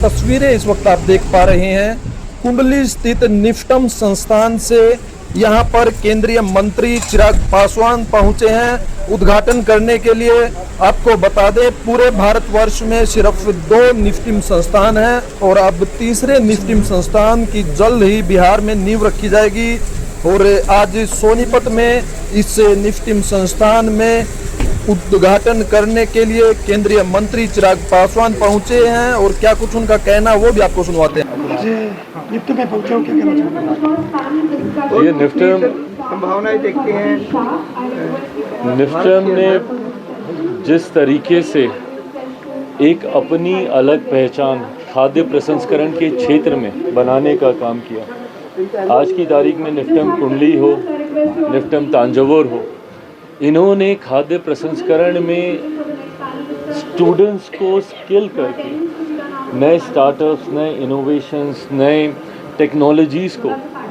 तस्वीरें इस वक्त आप देख पा रहे हैं कुंडली स्थित निफ्टम संस्थान से। यहां पर केंद्रीय मंत्री चिराग पासवान पहुंचे हैं उद्घाटन करने के लिए। आपको बता दें पूरे भारतवर्ष में सिर्फ 2 निफ्टम संस्थान हैं और अब तीसरे निफ्टम संस्थान की जल्द ही बिहार में नींव रखी जाएगी। और आज सोनीपत में इस निफ्टम संस्थान में उद्घाटन करने के लिए केंद्रीय मंत्री चिराग पासवान पहुंचे हैं और क्या कुछ उनका कहना वो भी आपको सुनवाते हैं। निफ्टम में पहुंचे हो, क्या कहना चाहते हैं? ये निफ्टम संभावनाएं देखते हैं। निफ्टम ने जिस तरीके से एक अपनी अलग पहचान खाद्य प्रसंस्करण के क्षेत्र में बनाने का काम किया, आज की तारीख में निफ्टम कुंडली हो, निफ्टम तांजौर हो, इन्होंने खाद्य प्रसंस्करण में स्टूडेंट्स को स्किल करके नए स्टार्टअप्स, नए इनोवेशंस, नए टेक्नोलॉजीज़ को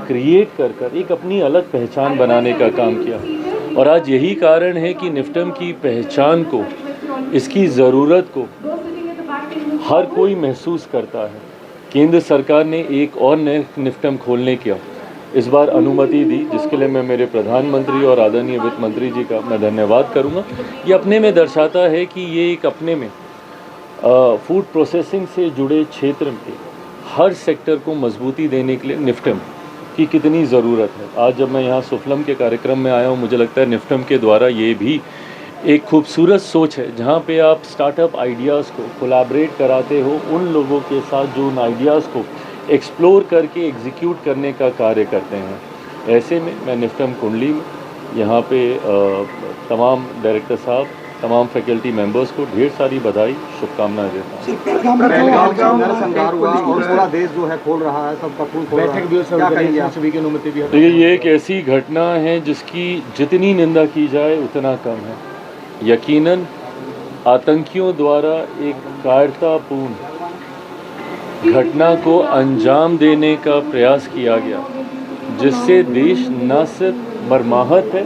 क्रिएट कर एक अपनी अलग पहचान बनाने का काम किया। और आज यही कारण है कि निफ्टम की पहचान को, इसकी ज़रूरत को हर कोई महसूस करता है। केंद्र सरकार ने एक और नए निफ्टम खोलने की इस बार अनुमति दी, जिसके लिए मैं मेरे प्रधानमंत्री और आदरणीय वित्त मंत्री जी का मैं धन्यवाद करूंगा। ये अपने में दर्शाता है कि ये एक अपने में फूड प्रोसेसिंग से जुड़े क्षेत्र में हर सेक्टर को मजबूती देने के लिए निफ्टम की कितनी ज़रूरत है। आज जब मैं यहाँ सुफलम के कार्यक्रम में आया हूँ, मुझे लगता है निफ्टम के द्वारा ये भी एक खूबसूरत सोच है जहाँ पे आप स्टार्टअप आइडियाज़ को कोलैबोरेट कराते हो उन लोगों के साथ जो उन आइडियाज़ को एक्सप्लोर करके एग्जीक्यूट करने का कार्य करते हैं। ऐसे में मैं निफ्टम कुंडली में यहाँ पे तमाम डायरेक्टर साहब, तमाम फैकल्टी मेंबर्स को ढेर सारी बधाई, शुभकामनाएं देता हूँ। पूरा देश जो है खोल रहा है, सबका फूल खोल रहा है, सभी की अनुमति भी है। देखिए, ये एक ऐसी घटना है जिसकी जितनी निंदा की जाए उतना कम है। यकीनन आतंकियों द्वारा एक कायरतापूर्ण घटना को अंजाम देने का प्रयास किया गया, जिससे देश न सिर्फ मर्माहत है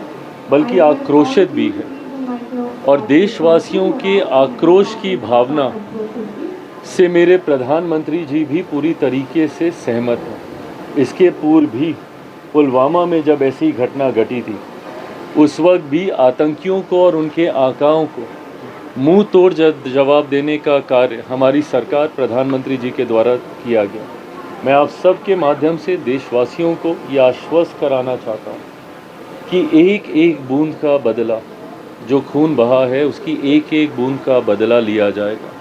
बल्कि आक्रोशित भी है। और देशवासियों के आक्रोश की भावना से मेरे प्रधानमंत्री जी भी पूरी तरीके से सहमत हैं। इसके पूर्व भी पुलवामा में जब ऐसी घटना घटी थी, उस वक्त भी आतंकियों को और उनके आकाओं को मुंह तोड़ जवाब देने का कार्य हमारी सरकार, प्रधानमंत्री जी के द्वारा किया गया। मैं आप सब के माध्यम से देशवासियों को ये आश्वस्त कराना चाहता हूँ कि एक एक बूंद का बदला, जो खून बहा है उसकी एक एक बूंद का बदला लिया जाएगा।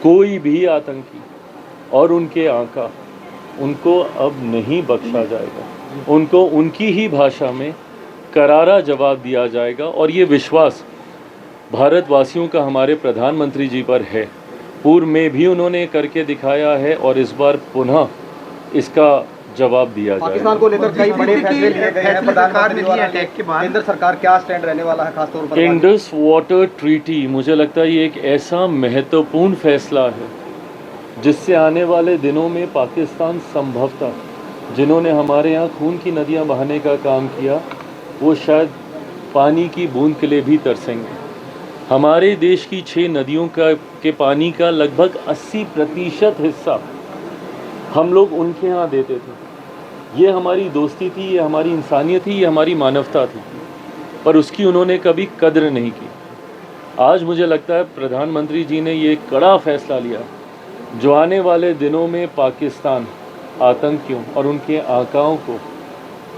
कोई भी आतंकी और उनके आका, उनको अब नहीं बख्शा जाएगा। उनको उनकी ही भाषा में करारा जवाब दिया जाएगा। और ये विश्वास भारतवासियों का हमारे प्रधानमंत्री जी पर है। पूर्व में भी उन्होंने करके दिखाया है और इस बार पुनः इसका जवाब दिया जाएगा। पाकिस्तान को लेकर कई बड़े फैसले लिए गए हैं। प्रधानमंत्री द्वारा केंद्र सरकार क्या स्टैंड रहने वाला है, खासतौर पर इंडस वाटर ट्रीटी, मुझे लगता है ये एक ऐसा महत्वपूर्ण फैसला है जिससे आने वाले दिनों में पाकिस्तान संभवतः, जिन्होंने हमारे यहाँ खून की नदियाँ बहाने का काम किया, वो शायद पानी की बूंद के लिए भी तरसेंगे। हमारे देश की 6 नदियों के पानी का लगभग 80% हिस्सा हम लोग उनके यहाँ देते थे। ये हमारी दोस्ती थी, ये हमारी इंसानियत थी, ये हमारी मानवता थी, पर उसकी उन्होंने कभी कद्र नहीं की। आज मुझे लगता है प्रधानमंत्री जी ने ये कड़ा फैसला लिया जो आने वाले दिनों में पाकिस्तान आतंकियों और उनके आकाओं को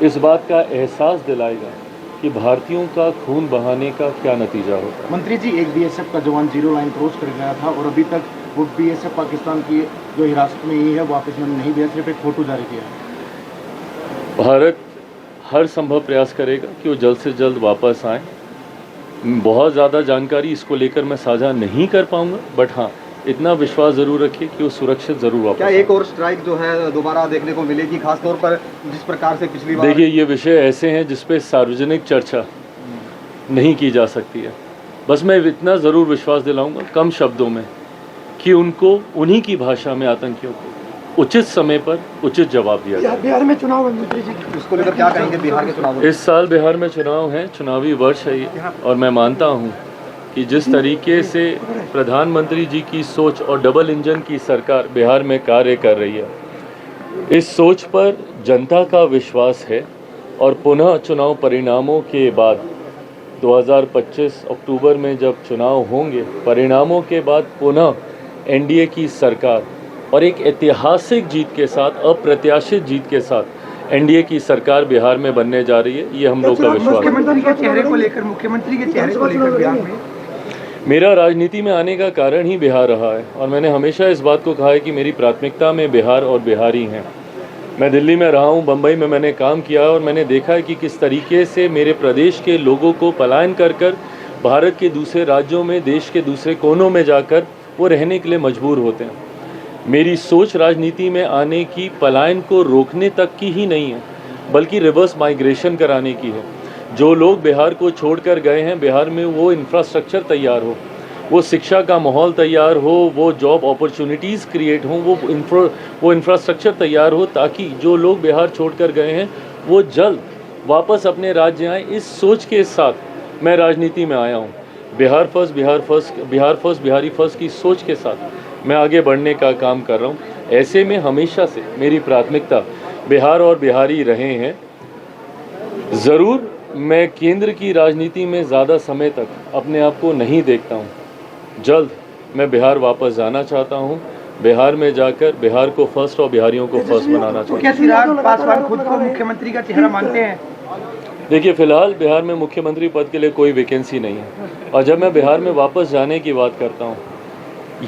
इस बात का एहसास दिलाएगा कि भारतीयों का खून बहाने का क्या नतीजा होता है। मंत्री जी, एक बीएसएफ का जवान 0 लाइन क्रॉस कर गया था और अभी तक वो बीएसएफ पाकिस्तान की जो हिरासत में ही है वापस नहीं दिया, सिर्फ एक फोटो जारी किया है। भारत हर संभव प्रयास करेगा कि वो जल्द से जल्द वापस आए। बहुत ज़्यादा जानकारी इसको लेकर मैं साझा नहीं कर पाऊंगा, बट हाँ, इतना विश्वास ज़रूर रखिए कि वो सुरक्षित ज़रूर वापस। क्या एक और स्ट्राइक जो है दोबारा देखने को मिलेगी, खासतौर पर जिस प्रकार से पिछली बार? देखिए, ये विषय ऐसे हैं जिस पे सार्वजनिक चर्चा नहीं की जा सकती है। बस मैं इतना ज़रूर विश्वास दिलाऊंगा कम शब्दों में कि उनको उन्हीं की भाषा में आतंकियों को उचित समय पर उचित जवाब दिया जाए। बिहार में चुनाव है मंत्री जी, उसको लेकर क्या कहेंगे? बिहार के चुनाव, इस साल बिहार में चुनाव है, चुनावी वर्ष है ये, और मैं मानता हूँ कि जिस तरीके से प्रधानमंत्री जी की सोच और डबल इंजन की सरकार बिहार में कार्य कर रही है, इस सोच पर जनता का विश्वास है और पुनः चुनाव परिणामों के बाद 2025 अक्टूबर में जब चुनाव होंगे, परिणामों के बाद पुनः एनडीए की सरकार और एक ऐतिहासिक जीत के साथ, अप्रत्याशित जीत के साथ एनडीए की सरकार बिहार में बनने जा रही है। ये हम लोग का विश्वास है। मुख्यमंत्री के चेहरे को लेकर बिहार में मेरा राजनीति में आने का कारण ही बिहार रहा है और मैंने हमेशा इस बात को कहा है कि मेरी प्राथमिकता में बिहार और बिहारी हैं। मैं दिल्ली में रहा हूँ, बम्बई में मैंने काम किया और मैंने देखा है कि किस तरीके से मेरे प्रदेश के लोगों को पलायन कर भारत के दूसरे राज्यों में, देश के दूसरे कोनों में जाकर वो रहने के लिए मजबूर होते हैं। मेरी सोच राजनीति में आने की पलायन को रोकने तक की ही नहीं है, बल्कि रिवर्स माइग्रेशन कराने की है। जो लोग बिहार को छोड़कर गए हैं, बिहार में वो इंफ्रास्ट्रक्चर तैयार हो, वो शिक्षा का माहौल तैयार हो, वो जॉब अपॉर्चुनिटीज़ क्रिएट हों, वो इंफ्रास्ट्रक्चर तैयार हो, ताकि जो लोग बिहार छोड़कर गए हैं वो जल्द वापस अपने राज्य आएँ। इस सोच के साथ मैं राजनीति में आया हूँ। बिहार फर्स्ट, बिहारी फर्स्ट की सोच के साथ मैं आगे बढ़ने का काम कर रहा हूँ। ऐसे में हमेशा से मेरी प्राथमिकता बिहार और बिहारी रहे हैं। ज़रूर मैं केंद्र की राजनीति में ज़्यादा समय तक अपने आप को नहीं देखता हूँ। जल्द मैं बिहार वापस जाना चाहता हूँ। बिहार में जाकर बिहार को फर्स्ट और बिहारियों को फर्स्ट बनाना चाहता हूँ। क्या चिराग पासवान खुद को मुख्यमंत्री का चेहरा मानते हैं? देखिए, फिलहाल बिहार में मुख्यमंत्री पद के लिए कोई वैकेंसी नहीं है और जब मैं बिहार में वापस जाने की बात करता हूँ,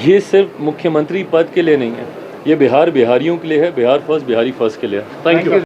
ये सिर्फ मुख्यमंत्री पद के लिए नहीं है, ये बिहार बिहारियों के लिए है, बिहार फर्स्ट बिहारी फर्स्ट के लिए है। Thank you.